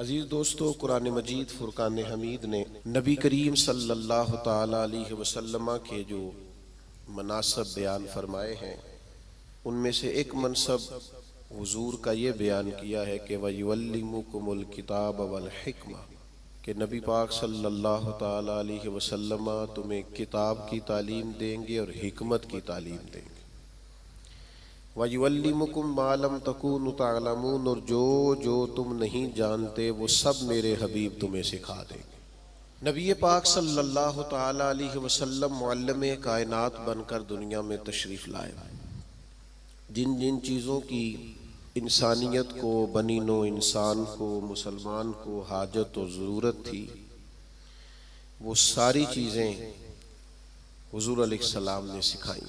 अजीज़ दोस्तों, कुरान मजीद फुरकान हमीद ने नबी करीम सल्लल्लाहु ताला अलैहि वसल्लम के जो मनासब बयान फरमाए हैं, उनमें से एक मनसब हुजूर का ये बयान किया है कि वयुअल्लिमुकुमुल किताब वल हिक्मा, कि नबी पाक सल्लल्लाहु ताला अलैहि वसल्लम तुम्हें किताब की तालीम देंगे और हिकमत की तालीम देंगे। वयुअल्लिमुकुम मा लम तकूनु तअलमून, और जो जो तुम नहीं जानते वो सब मेरे हबीब तुम्हें सिखा देंगे। नबी पाक सल्लल्लाहु ताला अलैहि वसल्लम मुअल्लिम कायनात बनकर दुनिया में तशरीफ़ लाए। जिन जिन चीज़ों की इंसानियत को, बनी नो इंसान को, मुसलमान को हाजत और ज़रूरत थी, वो सारी चीज़ें हुज़ूर अलैहिस्सलाम ने सिखाई।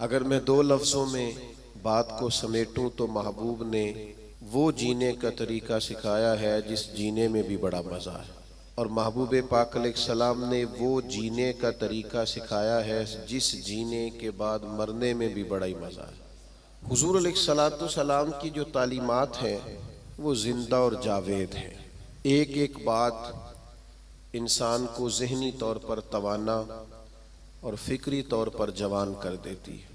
अगर मैं दो लफ्ज़ों में बात को समेटूं तो महबूब ने वो जीने का तरीका सिखाया है जिस जीने में भी बड़ा मज़ा है, और महबूब पाक अलैहिस्सलाम ने वो जीने का तरीका सिखाया है जिस जीने के बाद मरने में भी बड़ा ही मज़ा है। हुज़ूर अलैहिस्सलाम की जो तालीमात हैं वो ज़िंदा और जावेद हैं। एक एक बात इंसान को ज़हनी तौर पर तवाना और फ़िक्री तौर पर जवान कर देती है।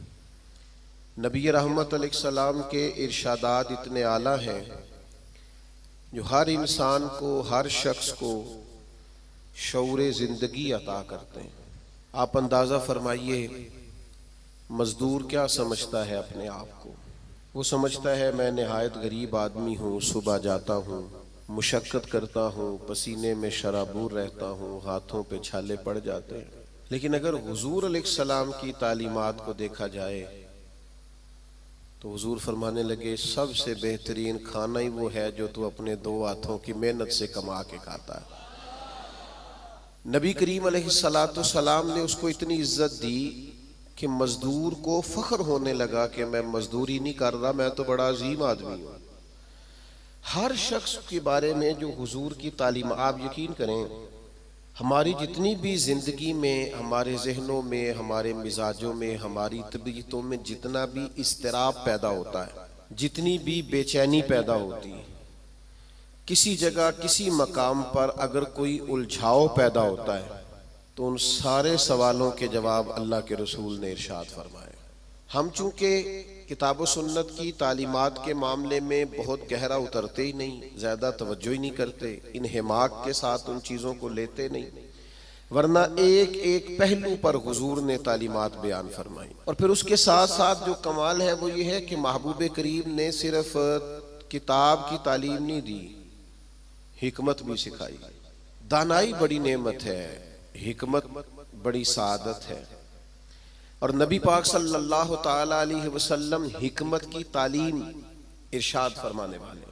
नबी रहमत अलैहिस्सलाम के इरशादात इतने आला हैं जो हर इंसान को, हर शख्स को शऊरे ज़िंदगी अता करते हैं। आप अंदाज़ा फरमाइए, मज़दूर क्या समझता है अपने आप को? वो समझता है मैं नहायत गरीब आदमी हूँ, सुबह जाता हूँ, मुशक्क़त करता हूँ, पसीने में शराबूर रहता हूँ, हाथों पे छाले पड़ जाते हैं। लेकिन अगर हुज़ूर अलैहिस्सलाम की तालीमात को देखा जाए तो हुज़ूर फरमाने लगे, सबसे बेहतरीन खाना ही वो है जो तू अपने दो हाथों की मेहनत से कमा के खाता है। नबी करीम अलैहिस्सलाम ने उसको इतनी इज्जत दी कि मजदूर को फख्र होने लगा कि मैं मजदूरी नहीं कर रहा, मैं तो बड़ा अजीम आदमी हूँ। हर शख्स के बारे में जो हुजूर की तालीम, आप यकीन करें हमारी जितनी भी ज़िंदगी में, हमारे जहनों में, हमारे मिजाजों में, हमारी तबीयतों में जितना भी इस्तिराब पैदा होता है, जितनी भी बेचैनी पैदा होती है, किसी जगह किसी मकाम पर अगर कोई उलझाव पैदा होता है तो उन सारे सवालों के जवाब अल्लाह के रसूल ने इरशाद फरमाए। हम चूँकि किताब व सुन्नत की तालीमात के मामले में बहुत गहरा उतरते ही नहीं, ज़्यादा तवज्जो ही नहीं करते, इन हिमाक के साथ उन चीज़ों को लेते नहीं, वरना एक एक पहलू पर हुजूर ने तालीमात बयान फरमाई। और फिर उसके साथ साथ जो कमाल है वो ये है कि महबूब करीम ने सिर्फ किताब की तालीम नहीं दी, हिकमत भी सिखाई। दानाई बड़ी नेमत है, हिकमत बड़ी सादत है, और नबी पाक सल्लल्लाहु ताला अलैहि वसल्लम हिकमत की तालीम इरशाद फरमाने वाले।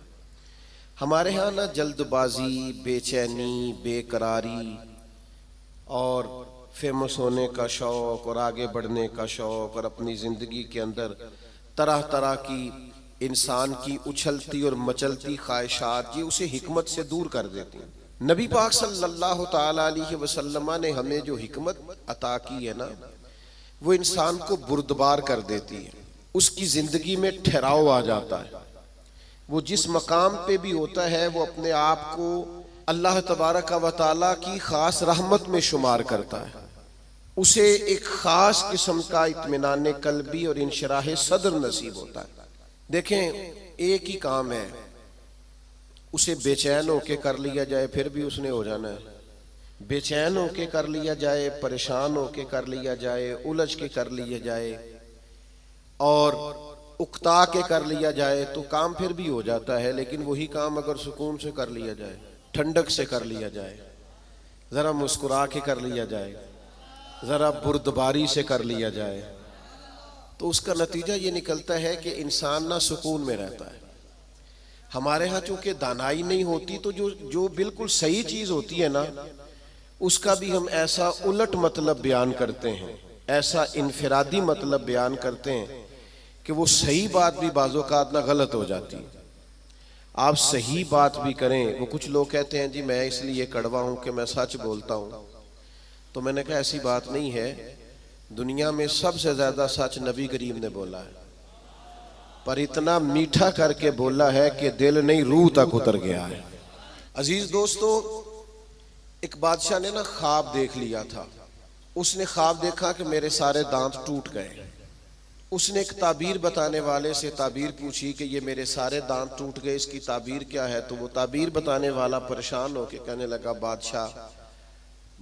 हमारे यहाँ ना जल्दबाजी, बेचैनी, बेकरारी और फेमस होने का शौक़ और आगे बढ़ने का शौक़ और अपनी ज़िंदगी के अंदर तरह तरह की इंसान की उछलती और मचलती ख्वाहिशात, ये उसे हिकमत से दूर कर देती हैं। नबी पाक सल्लल्लाहु ताला अलैहि वसल्लम ने हमें जो हिकमत अता की है ना, वो इंसान को बुर्दबार कर देती है, उसकी ज़िंदगी में ठहराव आ जाता है। वो जिस मकाम पे भी होता है वो अपने आप को अल्लाह तबारक व तआला की ख़ास रहमत में शुमार करता है। उसे एक ख़ास किस्म का इत्मीनान क़ल्बी और इंशराह सद्र नसीब होता है। देखें, एक ही काम है, उसे बेचैन होके कर लिया जाए फिर भी उसने हो जाना है, बेचैन होके कर लिया जाए, परेशान होके कर लिया जाए, उलझ के कर लिया जाए और उकता के कर लिया जाए तो काम फिर भी हो जाता है। लेकिन वही काम अगर सुकून से कर लिया जाए, ठंडक से कर लिया जाए, ज़रा मुस्कुरा के कर लिया जाए, ज़रा बुर्दबारी से कर लिया जाए, तो उसका नतीजा ये निकलता है कि इंसान ना सुकून में रहता है। हमारे यहाँ चूँकि दानाई नहीं होती तो जो बिल्कुल सही चीज़ होती है ना, उसका भी हम ऐसा उलट मतलब बयान करते हैं, ऐसा इनफिरादी मतलब बयान करते हैं कि वो सही बात भी बाज़-औक़ात ना गलत हो जाती है। आप सही बात भी करें, वो कुछ लोग कहते हैं जी मैं इसलिए कड़वा हूँ कि मैं सच बोलता हूँ, तो मैंने कहा ऐसी बात नहीं है। दुनिया में सबसे ज़्यादा सच नबी करीम ने बोला है। पर इतना मीठा करके बोला है कि दिल नहीं रूह तक उतर गया है। अजीज दोस्तों, एक बादशाह ने ना ख्वाब देख लिया था। उसने ख्वाब देखा कि मेरे सारे दांत टूट गए। उसने एक ताबीर बताने वाले से ताबीर पूछी कि ये मेरे सारे दांत टूट गए, इसकी ताबीर क्या है। तो वो ताबीर बताने वाला परेशान होकर कहने लगा, बादशाह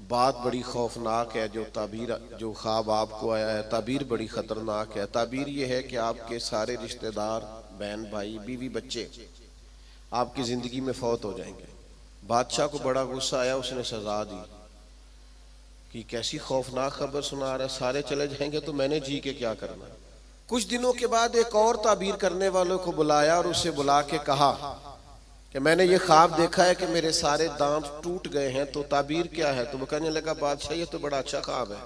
बात बड़ी खौफनाक है। जो ख्वाब आपको आया है, ताबीर बड़ी खतरनाक है। ताबीर ये है कि आपके सारे रिश्तेदार, बहन भाई, बीवी, बच्चे आपकी जिंदगी में फौत हो जाएंगे। बादशाह को बड़ा गुस्सा आया, उसने सजा दी कि कैसी खौफनाक खबर सुना रहा है, सारे चले जाएंगे तो मैंने जी के क्या करना। कुछ दिनों के बाद एक और ताबीर करने वालों को बुलाया और उसे बुला के कहा कि मैंने ये ख्वाब देखा है कि मेरे सारे दांत टूट गए हैं, तो ताबीर क्या है। तो वो कहने लगा, बादशाह ये तो बड़ा अच्छा ख्वाब है।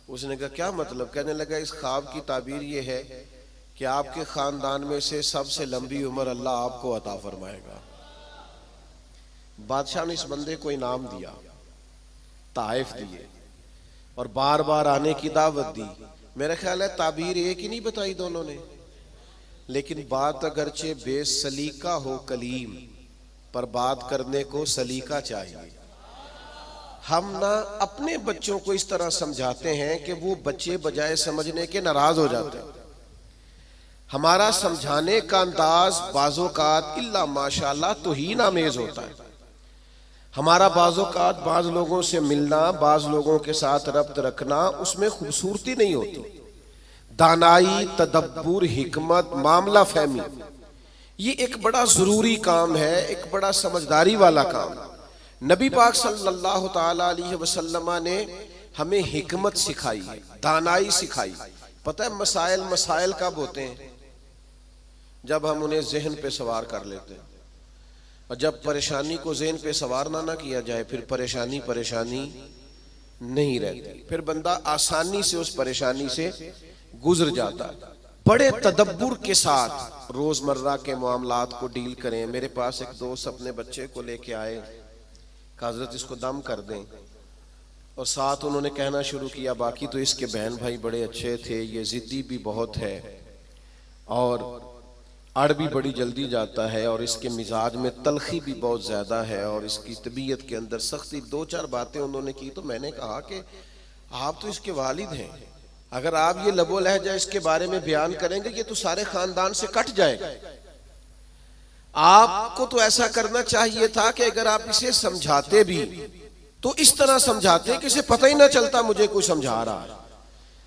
उसने कहा क्या मतलब। कहने लगा, इस ख्वाब की ताबीर ये है कि आपके खानदान में से सबसे लंबी उम्र अल्लाह आपको अता फरमाएगा। बादशाह ने इस बंदे को इनाम दिया, ताइफ दिए और बार बार आने की दावत दी। मेरा ख्याल है ताबीर एक ही नहीं बताई दोनों ने, लेकिन बात अगरचे बेसलीका हो कलीम, पर बात करने को सलीका चाहिए। हम ना अपने बच्चों को इस तरह समझाते हैं कि वो बच्चे बजाय समझने के नाराज हो जाते हैं। हमारा समझाने का अंदाज बाज़ोकात इल्ला माशाअल्लाह तौहीन आमेज होता है। हमारा बाज़ोकात बाज लोगों से मिलना, बाज लोगों के साथ रब्त रखना, उसमें खूबसूरती नहीं होती। दानाई, तदब्बुर, हिकमत, मामला फहमी, ये एक बड़ा जरूरी काम है, एक बड़ा समझदारी वाला काम। नबी पाक सल्लल्लाहु ताला अलैहि वसल्लम ने हमें हिकमत सिखाई है, दानाई सिखाई। पता है मसाइल कब होते हैं? जब हम उन्हें जहन पे सवार कर लेते हैं। और जब परेशानी को ज़हन पे सवार ना किया जाए, फिर परेशानी नहीं रहती, फिर बंदा आसानी से उस परेशानी से गुजर जाता है। बड़े तदब्बुर के साथ रोजमर्रा के मामलात को डील करें। मेरे पास एक दोस्त अपने बच्चे को लेके आए, हजरत इसको दम कर दें, और साथ उन्होंने कहना शुरू किया, बाकी तो इसके बहन भाई बड़े अच्छे थे, ये जिद्दी भी बहुत है और अड़ भी बड़ी जल्दी जाता है, और इसके मिजाज में तलखी भी बहुत ज़्यादा है, और इसकी तबीयत के अंदर सख्ती। दो चार बातें उन्होंने की तो मैंने कहा कि आप तो इसके वालिद हैं, अगर आप ये लबो लहजा इसके बारे में बयान करेंगे ये तो सारे खानदान से कट जाएगा। आपको तो ऐसा करना चाहिए था कि अगर आप इसे समझाते भी तो इस तरह समझाते कि इसे पता ही ना चलता मुझे कोई समझा रहा है।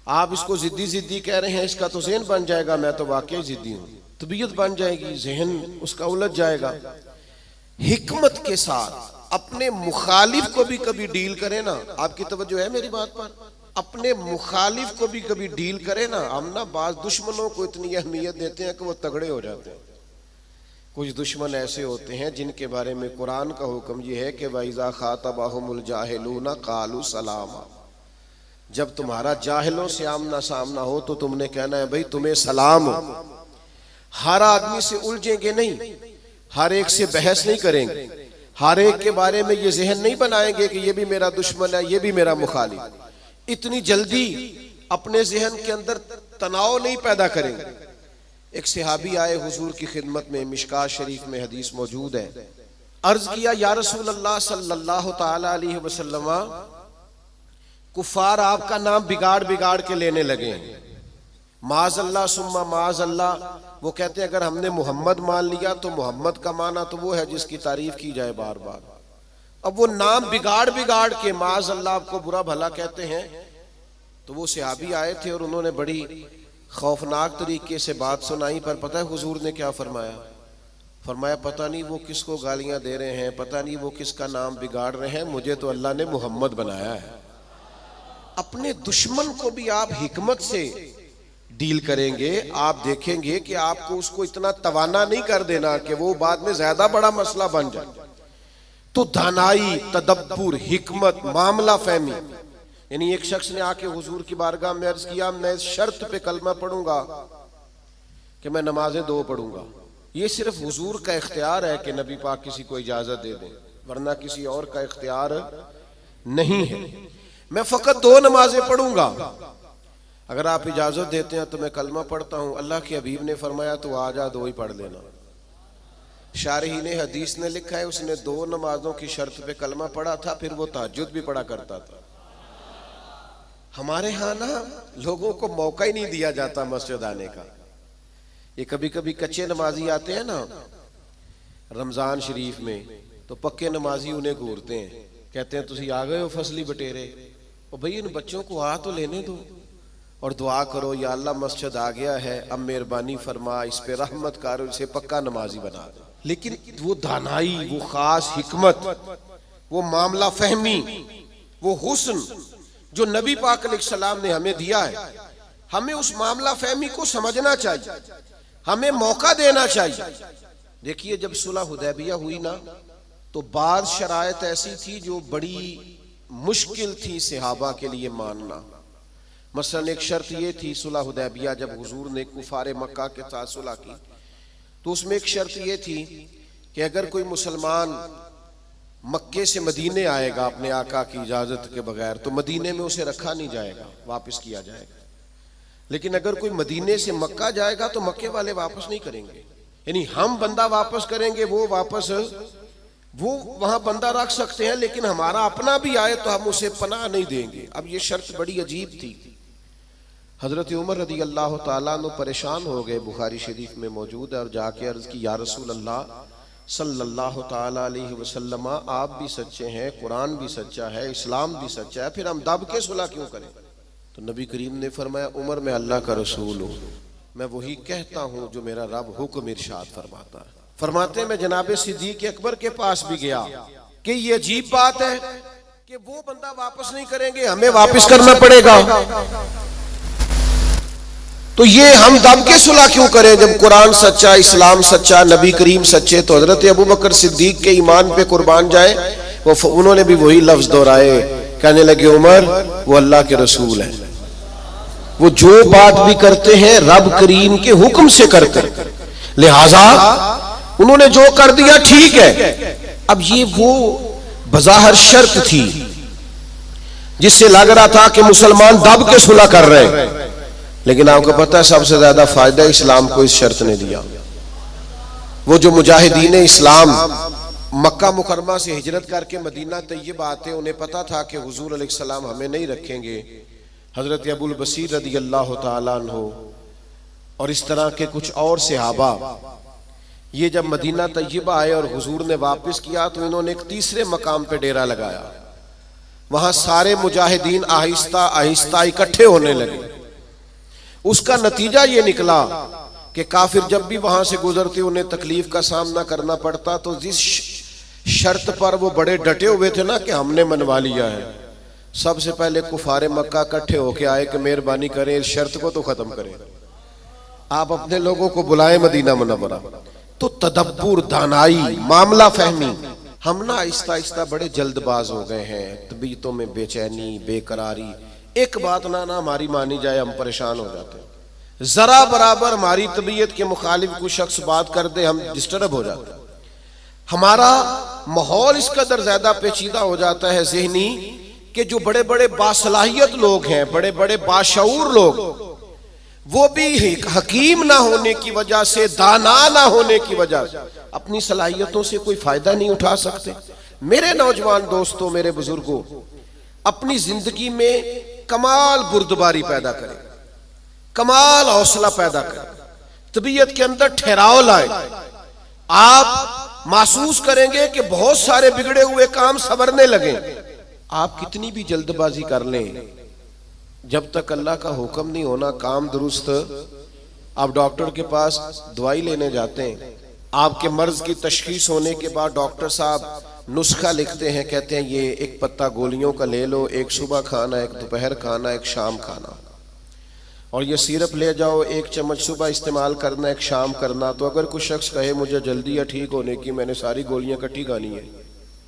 आप इसको जिद्दी कह रहे हैं, इसका तो ज़हन बन जाएगा, मैं तो वाकई जिद्दी हूं, तबीयत बन जाएगी, जहन उसका उलझ जाएगा। हिकमत के साथ अपने मुखालिफ को भी कभी डील करें ना। आपकी तवज्जो है मेरी बात पर? अपने मुखालिफ को भी कभी डील करें ना। हम ना बाज दुश्मनों को इतनी अहमियत देते हैं कि वो तगड़े हो जाते हैं। कुछ दुश्मन ऐसे होते हैं जिनके बारे में कुरान का हुक्म यह है कि वइज़ा खातबहुमुल जाहिलूना कालू सलामा, जब तुम्हारा जाहिलों से आमना सामना हो तो तुमने कहना है भाई तुम्हें सलाम हो। हर आदमी से उलझेंगे नहीं, हर एक से बहस नहीं करेंगे, हर एक के बारे में ये जहन नहीं बनाएंगे कि ये भी मेरा दुश्मन है, ये भी मेरा मुखालिफ। इतनी जल्दी अपने जहन के अंदर तनाव नहीं पैदा करेंगे। एक सहाबी आए हुजूर की खिदमत में, मिशकात शरीफ में हदीस मौजूद है। अर्ज किया, या रसूल अल्लाह सल्लल्लाहु ताला अलैहि वसल्लम, कुफार आपका नाम बिगाड़ के लेने लगे हैं, माज़अल्लाह सुम्मा माज़अल्लाह। वो कहते हैं अगर हमने मोहम्मद मान लिया तो मोहम्मद का माना तो वो है जिसकी तारीफ की जाए बार बार। अब वो नाम बिगाड़ के माज़अल्लाह आपको बुरा भला कहते हैं। तो वो सहाबी आए थे और उन्होंने बड़ी खौफनाक तरीके से बात सुनाई। पर पता है हुजूर ने क्या फरमाया? फरमाया पता नहीं वो किसको गालियां दे रहे हैं, पता नहीं वो किसका नाम बिगाड़ रहे हैं, मुझे तो अल्लाह ने मोहम्मद बनाया है। अपने दुश्मन को भी आप हिकमत से डील करेंगे, आप देखेंगे कि आपको उसको इतना तवाना नहीं कर देना कि वो बाद में ज्यादा बड़ा मसला बन जाए। तो दानाई, तदब्बुर, हिकमत, मामला फहमी। यानी एक शख्स ने आके हुजूर की बारगाह में अर्ज किया, मैं इस शर्त पे कलमा पढ़ूंगा कि मैं नमाजें 2 पढ़ूंगा। ये सिर्फ हुजूर का इख्तियार है कि नबी पाक किसी को इजाजत दे दें, वरना किसी और का इख्तियार नहीं है। मैं फकत 2 नमाजें पढ़ूंगा। अगर आप इजाजत देते हैं तो मैं कलमा पढ़ता हूं। अल्लाह के हबीब ने फरमाया तो आ जा, दो ही पढ़ लेना। शारहीन हदीस ने लिखा है उसने 2 नमाजों की शर्त पे कलमा पढ़ा था, फिर वो तहज्जुद भी पढ़ा करता था। हमारे यहाँ ना लोगों को मौका ही नहीं दिया जाता मस्जिद आने का। ये कभी कभी कच्चे नमाजी आते हैं ना रमजान शरीफ में, तो पक्के नमाजी उन्हें घूरते हैं, कहते हैं तुसी आ गए हो फसली बटेरे। और भाई इन बच्चों को आ तो लेने दो और दुआ करो, या अल्लाह मस्जिद आ गया है, अब मेहरबानी फरमा, इस पे रहमत कर, इसे पक्का नमाजी बना दे। लेकिन वो दानाई, वो खास हिकमत, वो मामला फहमी, वो हुस्न जो नबी पाक अलैहिस्सलाम ने हमें दिया है, हमें उस मामला फहमी को समझना चाहिए, हमें मौका देना चाहिए। देखिए जब सुलह हुदैबिया हुई ना, तो बाद शरायत ऐसी थी जो बड़ी मुश्किल थी सहाबा के लिए मानना। मसलन एक शर्त ये थी सुलह हुदैबिया जब हुजूर ने कुफारे मक्का के साथ सुलह की, तो उसमें एक शर्त ये थी कि अगर कोई मुसलमान मक्के से मदीने आएगा अपने आका की इजाजत के बगैर, तो मदीने में उसे रखा नहीं जाएगा, वापस किया जाएगा। लेकिन अगर कोई मदीने से मक्का जाएगा तो मक्के वाले वापस नहीं करेंगे, यानी हम बंदा वापस करेंगे, वो वहां बंदा रख सकते हैं, लेकिन हमारा अपना भी आए तो हम उसे पनाह नहीं देंगे। अब ये शर्त बड़ी अजीब थी। हजरत उमर रदी अल्लाह ताला अन्हु परेशान हो गए, बुखारी शरीफ में मौजूद है, और जाके अर्ज की या रसूल अल्लाह सल्लल्लाहु ताला अलैहि वसल्लम, आप भी सच्चे हैं, कुरान भी सच्चा है, इस्लाम भी सच्चा है, फिर हम दब के सुलह क्यों करें? तो नबी करीम ने फरमाया उमर मैं अल्लाह का रसूल हूँ, मैं वही कहता हूँ जो मेरा रब हुक्म इरशाद फरमाता है। फरमाते मैं जनाबे सिद्दीक अकबर के पास भी गया कि ये अजीब बात है कि वो बंदा वापस नहीं करेंगे, हमें वापस करना पड़ेगा, तो ये हम दब के सुलह क्यों करें जब कुरान सच्चा, इस्लाम सच्चा, नबी करीम सच्चे। तो हजरत अबू बकर सिद्दीक के ईमान पे कुर्बान जाए, उन्होंने भी वही लफ्ज दोहराए, कहने लगे उमर वो अल्लाह के रसूल है, वो जो बात भी करते हैं रब करीम के हुक्म से करते हैं, लिहाजा उन्होंने जो कर दिया ठीक है। अब ये वो बज़ाहिर शर्त थी जिससे लग रहा था कि मुसलमान दब के सुलह कर रहे हैं, लेकिन आपको पता है सबसे ज्यादा फायदा इस्लाम को इस शर्त ने दिया। वो जो मुजाहिदीन इस्लाम मक्का मुकरमा से हिजरत करके मदीना तैयब आते, उन्हें पता था कि हुजूर अलैहिस्सलाम हमें नहीं रखेंगे। हजरत अबुल बसीर रदी अल्लाह ताला अन्हु और इस तरह के कुछ और सहाबा, ये जब मदीना तैयब आए और हुजूर ने वापस किया, तो इन्होंने एक तीसरे मकाम पे डेरा लगाया। वहां सारे मुजाहिदीन आहिस्ता आहिस्ता इकट्ठे होने लगे। उसका नतीजा ये निकला कि काफिर जब भी वहां से गुजरते उन्हें तकलीफ का सामना करना पड़ता, तो जिस शर्त पर वो बड़े डटे हुए थे ना कि हमने मनवा लिया है, सबसे पहले कुफारे मक्का इकट्ठे होके आए कि मेहरबानी करें इस शर्त को तो खत्म करें, आप अपने लोगों को बुलाएं मदीना मुनव्वरा। तो तदब्बुर, दानाई, मामला फहमी, हम ना आहिस्ता आहिस्ता बड़े जल्दबाज हो गए हैं, तबीयतों में बेचैनी, बेकरारी, एक बात ना हमारी मानी जाए हम परेशान हो जाते हैं, जरा बराबर हमारी तबीयत के मुखालिफ कोई शख्स बात कर दे हम डिस्टर्ब हो जाते हैं। हमारा माहौल इस कदर ज्यादा पेचीदा हो जाता है ज़हनी कि जो बड़े बड़े बासलाहियत लोग हैं, बड़े बड़े बाशऊर लोग, वो भी हकीम ना होने की वजह से, दाना ना होने की वजह से अपनी सलाहियतों से कोई फायदा नहीं उठा सकते। मेरे नौजवान दोस्तों, मेरे बुजुर्गों, अपनी जिंदगी में कमाल बुर्दबारी पैदा करें, कमाल हौसला पैदा करें, तबीयत के अंदर ठहराव लाए। आप महसूस करेंगे कि बहुत सारे बिगड़े हुए काम संवरने लगे। आप कितनी भी जल्दबाजी कर लें, जब तक अल्लाह का हुक्म नहीं होना काम दुरुस्त, आप डॉक्टर के पास दवाई लेने जाते हैं, आपके मर्ज की तशखीस होने के बाद डॉक्टर साहब नुस्खा लिखते हैं, कहते हैं ये एक पत्ता गोलियों का ले लो, एक सुबह खाना, एक दोपहर खाना, एक शाम खाना, और ये सिरप ले जाओ, एक चम्मच सुबह इस्तेमाल करना, एक शाम करना। तो अगर कुछ शख्स कहे मुझे जल्दी है ठीक होने की, मैंने सारी गोलियां इकट्ठी खानी है,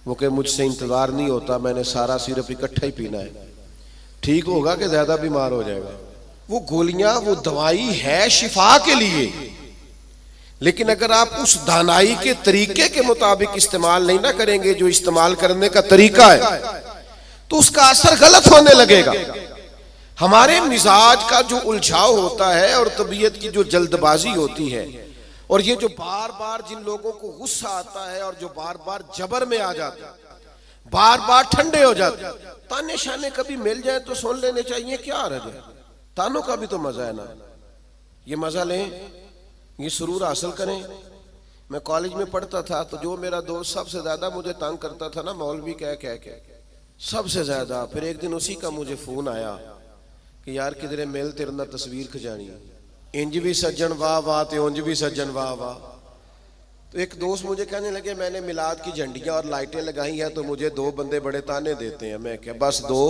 वो कहे मुझसे इंतजार नहीं होता, मैंने सारा सिरप इकट्ठा ही पीना है, ठीक होगा कि ज्यादा बीमार हो जाएगा? वो गोलियां, वो दवाई है शिफा के लिए, लेकिन अगर आप उस दानाई के तरीके के मुताबिक इस्तेमाल नहीं ना करेंगे जो इस्तेमाल करने का तरीका है, तो उसका असर गलत होने लगेगा। हमारे मिजाज का जो उलझाव होता है और तबीयत की जो जल्दबाजी होती है, और ये जो बार बार जिन लोगों को गुस्सा आता है और जो बार बार जबर में आ जाते हैं, बार बार ठंडे हो जाते, ताने शाने कभी मिल जाए तो सुन लेने चाहिए, क्या हर्ज है। तानों का भी तो मजा है ना, ये मजा लें, ये सुरूर हासिल करें। मैं कॉलेज में पढ़ता था तो जो मेरा दोस्त सबसे ज्यादा मुझे तंग करता था ना, मौलवी कह कह के सबसे ज्यादा, फिर एक दिन उसी का मुझे फोन आया कि यार किधरे मिल, तेरे ना तस्वीर खिंचानी, इंज भी सज्जन वाह वाह ते उंज भी सज्जन वाह वाह। तो एक दोस्त मुझे कहने लगे मैंने मिलाद की झंडियां और लाइटें लगाई हैं तो मुझे दो बंदे बड़े ताने देते हैं। मैं क्या बस दो,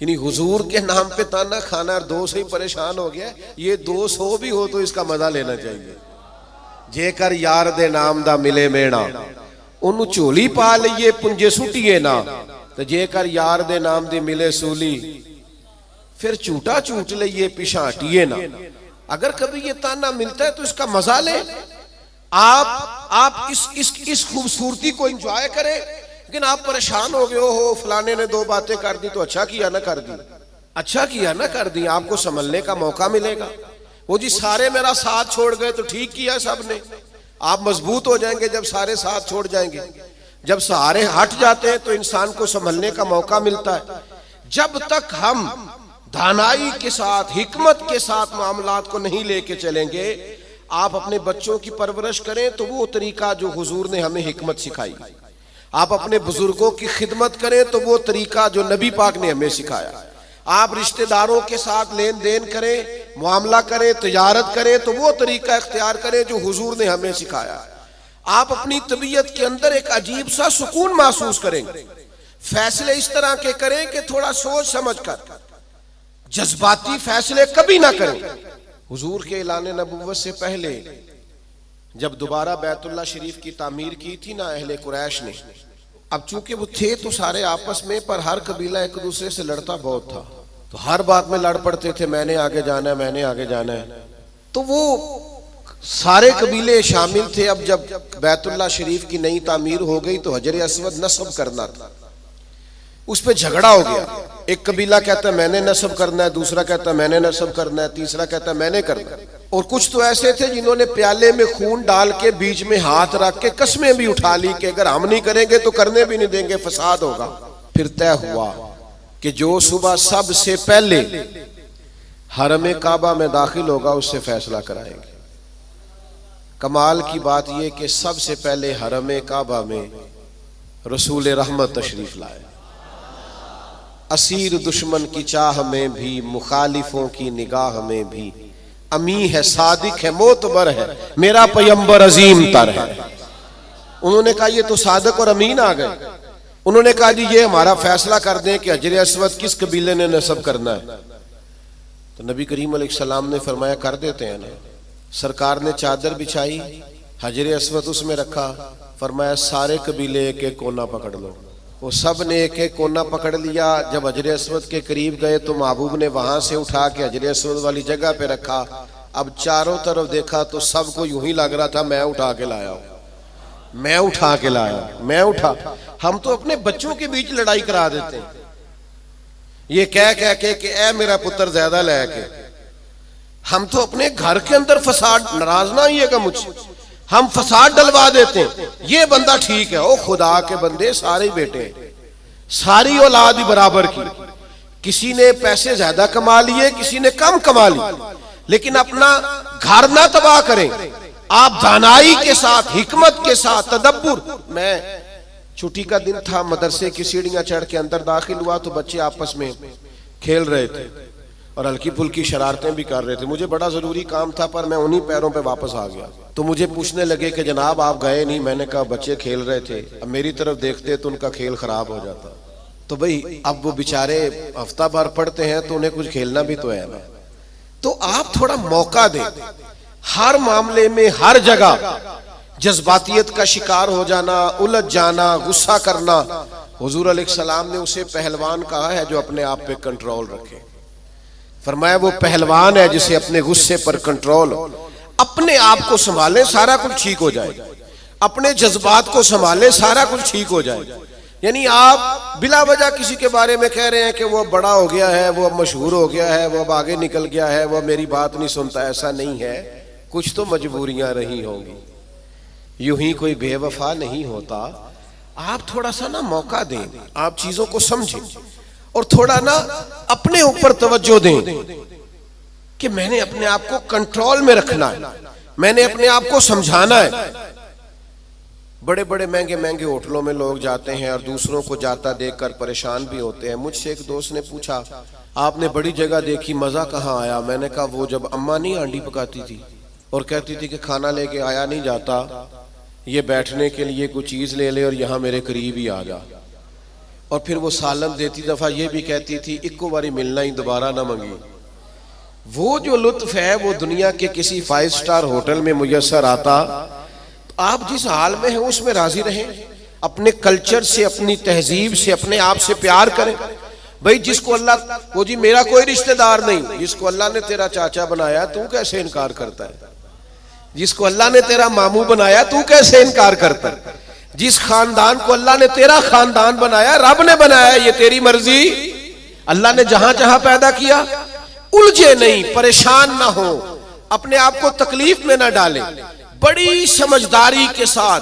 यानी हुजूर के नाम पे ताना खाना और दो से ही परेशान हो गया, ये 200 भी हो तो इसका मजा लेना चाहिए। जेकर यार दे नाम दा मिले मेणा, ओनू झोली पा लईए पुंजे सुटिए ना, तो जेकर यार दे नाम दी मिले सूली, फिर झूठा झूठ लईए पिछा हटिए ना। अगर कभी ये ताना मिलता है तो इसका मजा ले, आप इस खूबसूरती को एंजॉय करें। लेकिन आप परेशान हो गए हो फलाने ने 2 बातें कर दी तो अच्छा किया ना कर दी, अच्छा किया ना कर दी, आपको संभलने का मौका मिलेगा। वो जी सारे मेरा साथ छोड़ गए तो ठीक किया सबने, आप मजबूत हो जाएंगे जब सारे साथ छोड़ जाएंगे। जब सहारे हट जाते हैं तो इंसान को संभलने का मौका मिलता है। जब तक हम दानाई के साथ, हिकमत के साथ मामलात को नहीं लेके चलेंगे, आप अपने बच्चों की परवरिश करें तो वो तरीका जो हुजूर ने हमें हिकमत सिखाई, आप अपने बुजुर्गों की खिदमत करें तो वो तरीका जो नबी पाक ने हमें सिखाया, आप रिश्तेदारों के साथ लेन देन करें, मामला करें, तिजारत करें तो वो तरीका इख्तियार करें जो हुजूर ने हमें सिखाया। आप अपनी तबीयत के अंदर एक अजीब सा सुकून महसूस करेंगे। फैसले इस तरह के करें कि थोड़ा सोच समझ कर, जज्बाती फैसले कभी ना करें। हुजूर के ऐलान नबुव्वत से पहले जब दोबारा बैतुल्लाह शरीफ की तामीर की थी ना अहले कुरैश ने, अब चूंकि वो थे तो सारे आपस में, पर हर कबीला एक दूसरे से लड़ता बहुत था, तो हर बात में लड़ पड़ते थे, मैंने आगे जाना है, मैंने आगे जाना है। तो वो सारे कबीले शामिल थे। अब जब बैतुल्लाह शरीफ की नई तामीर हो गई तो हजर अस्वद नस्ब करना था, उस पर झगड़ा हो गया। एक कबीला कहता है मैंने नस्ब करना है, दूसरा कहता है मैंने नस्ब करना है, तीसरा कहता है मैंने करना है। और कुछ तो ऐसे थे जिन्होंने प्याले में खून डाल के बीच में हाथ रख के कस्में भी उठा ली कि अगर हम नहीं करेंगे तो करने भी नहीं देंगे, फसाद होगा। फिर तय हुआ कि जो सुबह सबसे पहले हरम काबा में दाखिल होगा उससे फैसला कराएंगे। कमाल की बात यह कि सबसे पहले हरम काबा में रसूल रहमत तशरीफ लाए। असीर दुश्मन की चाह में भी, मुखालिफों की निगाह में भी, अमी है, सादिक है, मोतबर है, मेरा पैगंबर अजीम तर है। उन्होंने कहा ये तो सादिक और अमीन आ गए। उन्होंने कहा जी ये हमारा फैसला कर दें कि हजर अस्वद किस कबीले ने नस्ब करना है। तो नबी करीम अलैहिस्सलाम ने फरमाया कर देते हैं ना। सरकार ने चादर बिछाई, हजर अस्वद उसमें रखा, फरमाया सारे कबीले एक एक कोना पकड़ लो। वो सब ने एक एक कोना पकड़ लिया। जब हजर अस्वद के करीब गए तो महबूब ने वहां से उठा के हजर अस्वद वाली जगह पे रखा। अब चारों तरफ देखा तो सबको यूं ही लग रहा था मैं उठा के लाया हूं, मैं उठा के लाया, मैं उठा। हम तो अपने बच्चों के बीच लड़ाई करा देते हैं, ये कह कह के कि ए मेरा पुत्र ज्यादा लेके। हम तो अपने घर के अंदर फसाद, नाराज ना आइएगा मुझसे, हम फसाद डलवा देते हैं। ये बंदा ठीक है, ओ खुदा के बंदे सारे बेटे, सारी औलाद ही बराबर की। किसी ने पैसे ज्यादा कमा लिए, किसी ने कम कमा लिए, लेकिन अपना घर ना तबाह करें। आप दानाई के साथ, हिकमत के साथ, तदब्बुर। मैं छुट्टी का दिन था, मदरसे की सीढ़ियां चढ़ के अंदर दाखिल हुआ तो बच्चे आपस में खेल रहे थे और हल्की फुल्की शरारतें भी कर रहे थे। मुझे बड़ा जरूरी काम था पर मैं उन्हीं पैरों पे वापस आ गया। तो मुझे पूछने लगे कि जनाब आप गए नहीं। मैंने कहा बच्चे खेल रहे थे, अब मेरी तरफ देखते तो उनका खेल खराब हो जाता। तो भाई अब वो बेचारे हफ्ता भर पढ़ते हैं तो उन्हें कुछ खेलना भी तो है ना। तो आप थोड़ा मौका दें। हर मामले में, हर जगह जज्बातियत का शिकार हो जाना, उलझ जाना, गुस्सा करना, हुजूर अलैहिस्सलाम ने उसे पहलवान कहा है जो अपने आप पे कंट्रोल रखे। फरमाया वो पहलवान है जिसे अपने गुस्से पर कंट्रोल हो। अपने आप को संभाले, सारा कुछ ठीक हो जाएगा। अपने जज्बात को संभाले, सारा कुछ ठीक हो जाएगा। यानी आप बिला वजह किसी के बारे में कह रहे हैं कि वो बड़ा हो गया है, वो अब मशहूर हो गया है, वो अब आगे निकल गया है, वो मेरी बात नहीं सुनता। ऐसा नहीं है, कुछ तो मजबूरियां रही होंगी, यूं ही कोई बेवफा नहीं होता। आप थोड़ा सा ना मौका दें, आप चीजों को समझें और थोड़ा ना अपने ऊपर तवज्जो दें कि मैंने अपने आप को कंट्रोल में रखना है, मैंने अपने आप को समझाना है। बड़े बड़े महंगे महंगे होटलों में लोग जाते हैं और दूसरों को जाता देखकर परेशान भी होते हैं। मुझसे एक दोस्त ने पूछा, आपने बड़ी जगह देखी, मजा कहाँ आया? मैंने कहा वो जब अम्मा नहीं हांडी पकाती थी और कहती थी कि खाना लेके आया नहीं जाता, ये बैठने के लिए कोई चीज ले ले और यहाँ मेरे करीब ही आ जा। और फिर वो सालन देती दफा ये भी कहती थी, इक्को बारी मिलना ही दोबारा ना मंगी। वो जो लुत्फ है वो दुनिया के किसी 5 स्टार होटल में मुयस्सर आता। तो आप जिस हाल में हैं उसमें राजी रहें, अपने कल्चर से, अपनी तहजीब से, अपने आप से प्यार करें। भाई जिसको अल्लाह, वो जी मेरा कोई रिश्तेदार नहीं, जिसको अल्लाह ने तेरा चाचा बनाया तू कैसे इनकार करता है? जिसको अल्लाह ने तेरा मामू बनाया तू कैसे इनकार करता है? जिस खानदान को अल्लाह ने तेरा खानदान बनाया, रब ने बनाया, ये तेरी मर्जी। अल्लाह ने जहां जहां पैदा किया, उलझे नहीं, परेशान ना हो, अपने आप को तकलीफ में ना डालें, बड़ी समझदारी के साथ।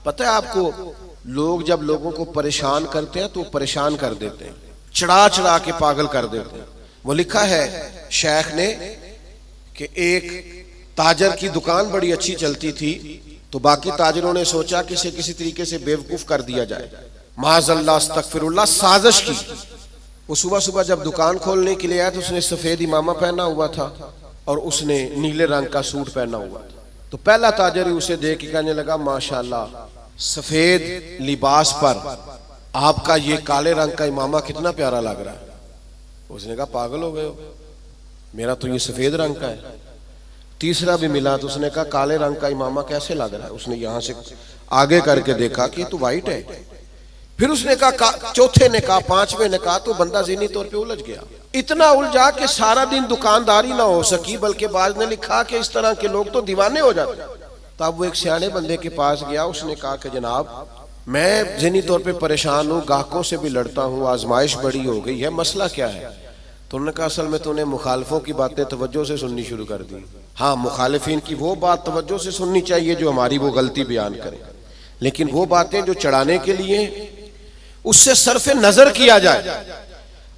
पता है आपको, लोग जब लोगों को परेशान करते हैं तो परेशान कर देते हैं, चढ़ा चढ़ा के पागल कर देते हैं। वो लिखा है शेख ने कि एक ताजर की दुकान बड़ी अच्छी चलती थी, तो बाकी ताजरों ने सोचा कि इसे किसी तरीके से बेवकूफ कर दिया जाए, माज़अल्लाह अस्तगफिरुल्लाह, साजिश की। वो सुबह सुबह जब दुकान खोलने के लिए आया तो उसने सफेद इमामा पहना हुआ था और उसने नीले रंग का सूट पहना हुआ था। तो पहला ताजर ही उसे देख के कहने लगा, माशाल्लाह, सफेद लिबास पर आपका ये काले रंग का इमामा कितना प्यारा लग रहा है। उसने कहा, पागल हो गए हो, मेरा तो ये सफेद रंग का है। तीसरा भी मिला तो उसने कहा, काले रंग का इमामा कैसे लग रहा है? उसने यहां से आगे करके देखा कि तो वाइट है। फिर उसने कहा, चौथे ने कहा, पांचवें ने कहा, तो बंदा ज़हनी तौर पे उलझ गया। इतना उलझा कि सारा दिन दुकानदारी ना हो सकी, बल्कि बाद ने लिखा कि इस तरह के लोग तो दीवाने हो जाते। तब वो एक सियाने बंदे के पास गया, उसने कहा कि जनाब मैं ज़हनी तौर पे परेशान हूँ, ग्राहकों से भी लड़ता हूँ, आजमाइश बड़ी हो गई है, मसला क्या है? तो उन्होंने कहा, असल में तूने मुखालिफों की बातें तवज्जो से सुननी शुरू कर दी। हाँ, मुखालिफिन की वो बात तवज्जो से सुननी चाहिए जो हमारी वो गलती बयान करे, लेकिन वो बातें जो चढ़ाने के लिए, उससे सरफे नजर किया जाए।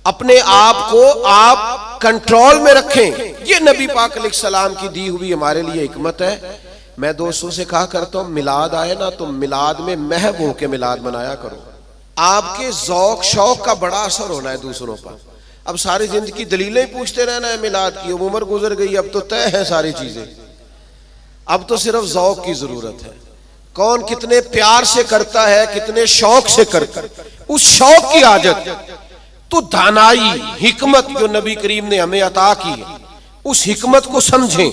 अपने आप को आप कंट्रोल में रखें। ये नबी पाक अलैहिस्सलाम की दी हुई हमारे लिए हिकमत है। मैं दोस्तों से कहा करता हूँ, मिलाद आए ना तो मिलाद में महब होके मिलाद मनाया करो। आपके ज़ौक शौक का बड़ा असर होना है दूसरों पर। अब सारी जिंदगी दलीलें पूछते रहना है मिलाद की, अब उम्र गुजर गई, अब तो तय है सारी चीजें, अब तो सिर्फ ज़ौक की जरूरत है। कौन कितने प्यार से करता है, कितने शौक से करता है, उस शौक की आदत तो दानाई हिकमत जो नबी करीम ने हमें अता की, उस हिकमत को समझें।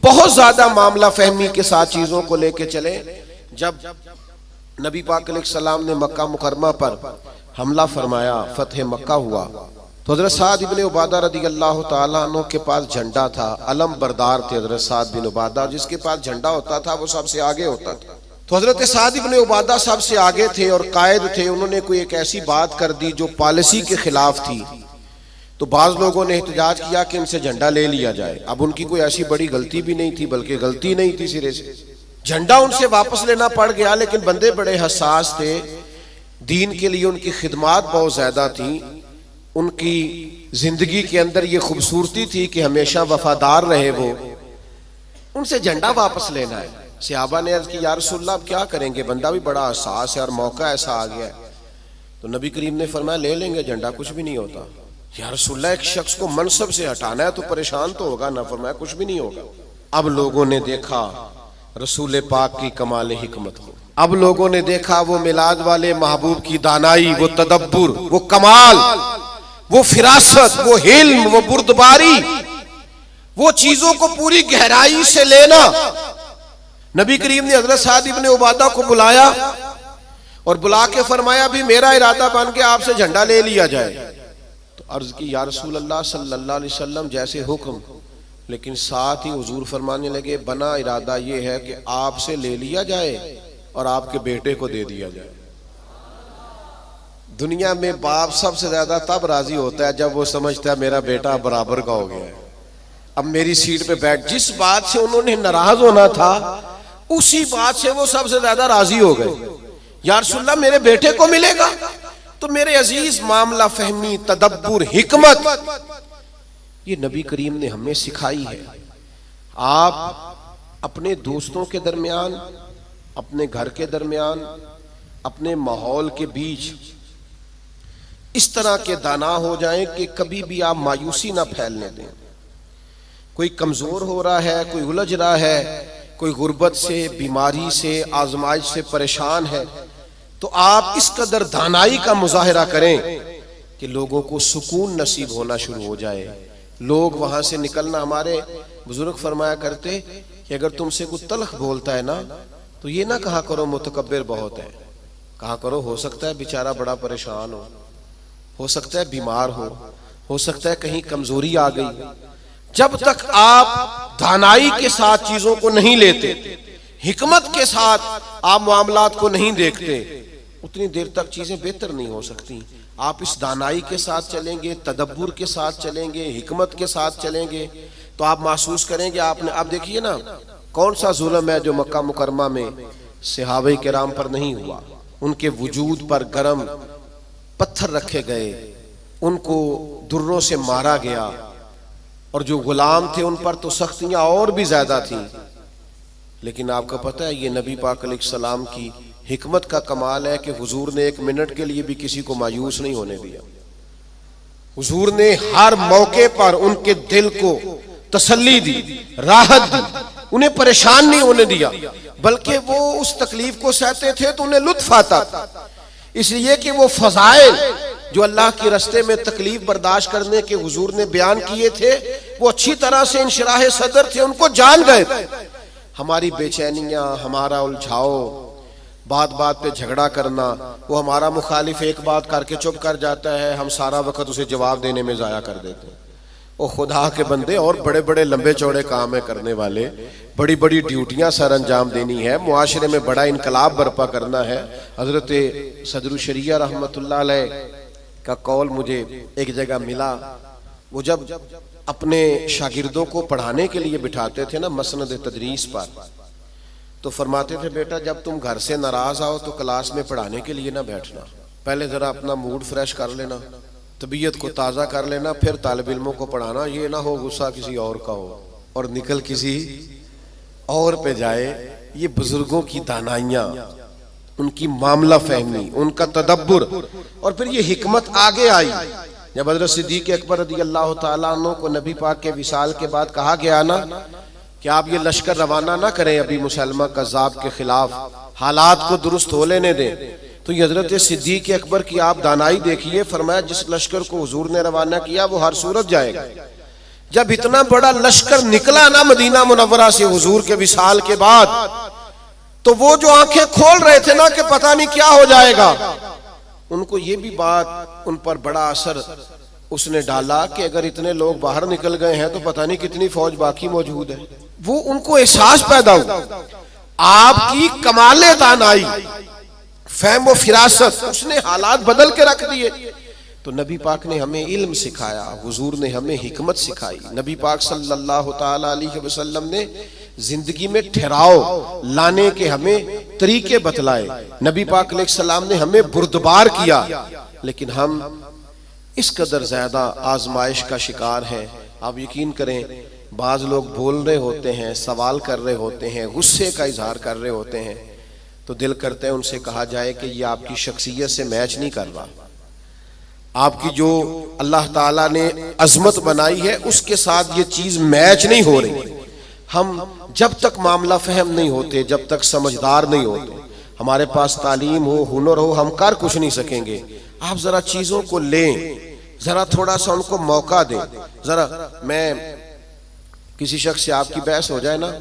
बहुत ज्यादा मामला फहमी के साथ चीजों को लेके चले। जब नबी पाक अलैहिस्सलाम ने मक्का मुकरमा पर हमला फरमाया, फतह मक्का हुआ, तो हजरत साद इब्ने उबादा रदियल्लाहु ताला अन्हु के पास झंडा था। अलम बरदार थे हजरत साद बिन उबादा, जिसके पास झंडा होता था वो सबसे आगे होता था। तो हजरत साद इब्ने उबादा सबसे आगे थे और कायद थे। उन्होंने कोई एक ऐसी बात कर दी जो पॉलिसी के खिलाफ थी, तो बाज लोगों ने एहतजाज किया कि इनसे झंडा ले लिया जाए। अब उनकी कोई ऐसी बड़ी गलती भी नहीं थी, बल्कि गलती नहीं थी सिरे से, झंडा उनसे वापस लेना पड़ गया। लेकिन बंदे बड़े हसास थे, दीन के लिए उनकी खिदमात बहुत ज्यादा थी, उनकी जिंदगी के अंदर ये खूबसूरती थी कि हमेशा वफादार रहे वो। उनसे झंडा वापस लेना है। सहाबा ने अर्ज की, या रसूलल्लाह अब क्या करेंगे, बंदा भी बड़ा हसास है और मौका ऐसा आ गया है। तो नबी करीम ने फरमाया, ले लेंगे झंडा, कुछ भी नहीं होता। या रसूलल्लाह एक शख्स को मनसब से हटाना है तो परेशान तो होगा ना? फरमाया कुछ भी नहीं होगा। अब लोगों ने देखा रसूल पाक की कमाल हिकमत को, अब लोगों ने देखा वो मिलाद वाले महबूब की दानाई, वो तदब्बुर, वो कमाल, वो फिरासत, वो हिल्म, वो बुर्दबारी, वो चीजों को पूरी गहराई से लेना। नबी करीम ने हजरत साद इब्ने उबादा को बुलाया और बुला के फरमाया, भी मेरा इरादा बन के आपसे झंडा ले लिया जाए। तो अर्ज की, या रसूल अल्लाह सल्लल्लाहु अलैहि वसल्लम जैसे हुक्म, लेकिन साथ ही हुजूर फरमाने लगे, बना इरादा ये है कि आपसे ले लिया जाए और आपके बेटे को दे दिया जाए। दुनिया में बाप सबसे ज्यादा तब राजी होता है जब वो समझता है मेरा बेटा बराबर का हो गया है, अब मेरी सीट पे बैठ। जिस बात से उन्होंने नाराज होना था उसी बात से वो सबसे ज्यादा राजी हो गए। या रसूलल्लाह मेरे बेटे को मिलेगा। तो मेरे अजीज, मामला फहमी, तदब्बुर, हिकमत, ये नबी करीम ने हमें सिखाई है। आप अपने दोस्तों के दरमियान, अपने घर के दरमियान, अपने माहौल के बीच इस तरह के दाना हो जाएं कि कभी भी आप मायूसी ना फैलने दें। कोई कमजोर हो रहा है, कोई उलझ रहा है, कोई गुर्बत से, बीमारी से, आजमाइश से परेशान है, तो आप इस कदर दानाई का मुजाहिरा करें कि लोगों को सुकून नसीब होना शुरू हो जाए। लोग वहां से निकलना, हमारे बुजुर्ग फरमाया करते कि अगर तुमसे कोई तल्ख बोलता है ना तो ये ना कहा करो मुतकब्बिर बहुत है, कहा करो हो सकता है बेचारा बड़ा परेशान हो सकता है बीमार हो सकता है कहीं कमजोरी आ गई। जब तक आप दानाई के साथ चीजों को नहीं लेते, हिकमत के साथ आप मामलात को नहीं देखते, उतनी देर तक चीजें बेहतर नहीं हो सकती। आप इस दानाई के साथ चलेंगे, तदब्बुर के साथ चलेंगे, हिकमत के साथ चलेंगे, तो आप महसूस करेंगे आपने। आप देखिए ना, कौन सा जुल्म है जो मक्का मुकरमा में सहाबे किराम पर नहीं हुआ। उनके वजूद पर गरम पत्थर रखे गए, उनको दुर्रों से मारा गया, और जो गुलाम थे उन पर तो सख्तियां और भी ज्यादा थी। लेकिन आपको पता है ये नबी पाक अलैहिस्सलाम की हिकमत का कमाल है कि हुजूर ने एक मिनट के लिए भी किसी को मायूस नहीं होने दिया। हुजूर ने हर मौके पर उनके दिल को तसल्ली दी, राहत दी, उन्हें परेशान नहीं होने दिया, बल्कि वो उस तकलीफ को सहते थे तो उन्हें लुत्फ आता था। इसलिए कि वो फजाइल जो अल्लाह के रास्ते में तकलीफ बर्दाश्त करने के हुजूर ने बयान किए थे, वो अच्छी तरह से इंशराह सदर थे, उनको जान गए थे। हमारी बेचैनियां, हमारा उलझाओ, बात बात पे झगड़ा करना, वो हमारा मुखालिफ एक बात करके चुप कर जाता है, हम सारा वक्त उसे जवाब देने में जाया कर देते हैं। ओ खुदा के बंदे, और बड़े बड़े लंबे चौड़े काम है करने वाले, बड़ी बड़ी ड्यूटियां सर अंजाम देनी है, मुआशरे में बड़ा इनकलाब बर्पा करना है। हजरत सदरुल शरिया रहमतुल्लाह अलैह का कौल मुझे एक जगह मिला। वो जब अपने शागिर्दों को पढ़ाने के लिए बिठाते थे ना मसनद तदरीस पर, तो फरमाते थे बेटा जब तुम घर से नाराज आओ तो क्लास में पढ़ाने के लिए ना बैठना, पहले जरा अपना मूड फ्रेश कर लेना, तबीयत को ताज़ा कर लेना, फिर तालिब इल्मों को पढ़ाना। ये ना हो गुस्सा किसी और का हो और निकल किसी और पे जाए। ये बुजुर्गों की दानाइयाँ, उनकी मामला फहमी, उनका तदब्बुर, और फिर ये हिकमत आगे आई। जब हज़रत सिद्दीक़ अकबर रज़ी अल्लाह तआला अन्हु को नबी पाक के विसाल के बाद कहा गया ना कि आप ये लश्कर रवाना ना करें अभी मुसलमा कज़्ज़ाब के खिलाफ, हालात को दुरुस्त हो लेने दें, तो हज़रत सिद्दीक़ अकबर की आप दानाई देखिए। फरमाया जिस लश्कर को हुजूर ने रवाना किया वो हर सूरत जाएगा। जब इतना बड़ा लश्कर निकला ना मदीना मुनव्वरा से हुजूर के विसाल के बाद, तो वो जो आंखें खोल रहे थे ना कि पता नहीं क्या हो जाएगा, उनको ये भी बात उन पर बड़ा असर उसने डाला कि अगर इतने लोग बाहर निकल गए हैं तो पता नहीं कितनी फौज बाकी मौजूद है। वो उनको एहसास पैदा हुआ। आपकी कमाले दानाई, फहम व फिरासत, उसने हालात बदल के रख दिए। तो नबी पाक ने हमें इल्म सिखाया, हुजूर ने हमें हिकमत सिखाई। नबी पाक सल्लल्लाहु ताला अलैहि वसल्लम ने जिंदगी में ठहराव लाने के हमें तरीके बतलाए। नबी पाक अलैहिस्सलाम ने हमें बुर्दबार किया, लेकिन हम इस कदर ज्यादा आजमाइश का शिकार है। आप यकीन करें, बाज लोग बोल रहे होते हैं, सवाल कर रहे होते हैं, गुस्से का इजहार कर रहे होते हैं, तो दिल करता है उनसे कहा जाए कि ये आपकी शख्सियत से मैच नहीं कर रहा, आपकी जो अल्लाह ताला ने अजमत बनाई है उसके साथ ये चीज मैच नहीं हो रही। हम जब तक मामला फहम नहीं होते, जब तक समझदार नहीं होते, हमारे पास तालीम हो, हुनर हो, हम कर कुछ नहीं सकेंगे। आप जरा चीजों को लें, जरा थोड़ा सा उनको मौका दें। जरा मैं किसी शख्स से आपकी बहस हो जाए ना,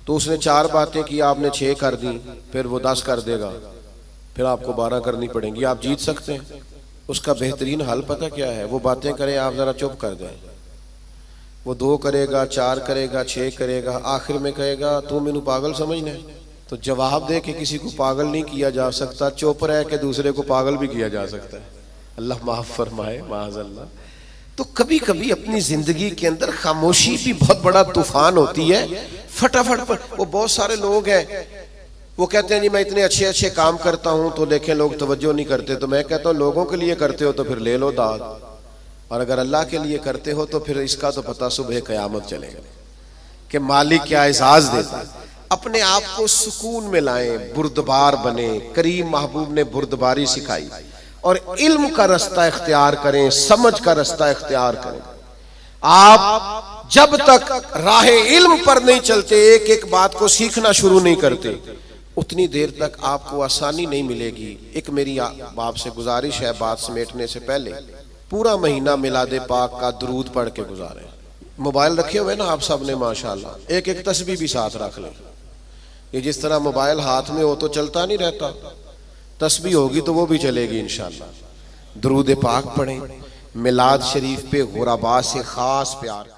तो उसने 4 बातें की, आपने 6 कर दी, फिर वो 10 कर देगा, फिर आपको 12 करनी पड़ेंगी। आप जीत सकते हैं। उसका बेहतरीन हल पता क्या है? वो बातें करें, आप जरा चुप कर दें। वो 2 करेगा, 4 करेगा, 6 करेगा, आखिर में कहेगा तू मैनू पागल समझना है, तो जवाब दे कि किसी को पागल नहीं किया जा सकता, चुप रह के दूसरे को पागल भी किया जा सकता है। अल्लाह माफ फरमाए, माअज़ल्लाह। तो कभी कभी अपनी जिंदगी के अंदर खामोशी भी बहुत बड़ा तूफान होती है। फटाफट पर वो बहुत सारे लोग हैं, वो कहते हैं जी मैं इतने अच्छे अच्छे काम करता हूं तो देखें लोग तवज्जो नहीं करते। तो मैं कहता हूं लोगों के लिए करते हो तो फिर ले लो दाद, और अगर अल्लाह के लिए करते हो तो फिर इसका तो पता सुबह क़यामत चलेगा कि मालिक क्या एजाज देता है। अपने आप को सुकून में लाएं, बुर्दबार बने। करीम महबूब ने बुर्दबारी सिखाई, और इल्म का रास्ता इख्तियार करें, समझ का रास्ता इख्तियार करें। आप जब तक राह इल्म पर नहीं चलते, एक एक बात को सीखना शुरू नहीं करते, उतनी देर तक आपको आसानी नहीं मिलेगी। एक मेरी आपसे गुजारिश है, बात समेटने से पहले पूरा महीना मिलादे पाक का दुरूद पढ़ के गुजारें। मोबाइल रखे हुए ना आप सब ने माशाल्लाह, एक एक तस्बीह भी साथ रख लें। ये जिस तरह मोबाइल हाथ में हो तो चलता नहीं रहता, तस्बीह होगी तो वो भी चलेगी इंशाअल्लाह। दुरूद पाक पढ़ें, मिलाद शरीफ पे गुरबा से खास प्यार।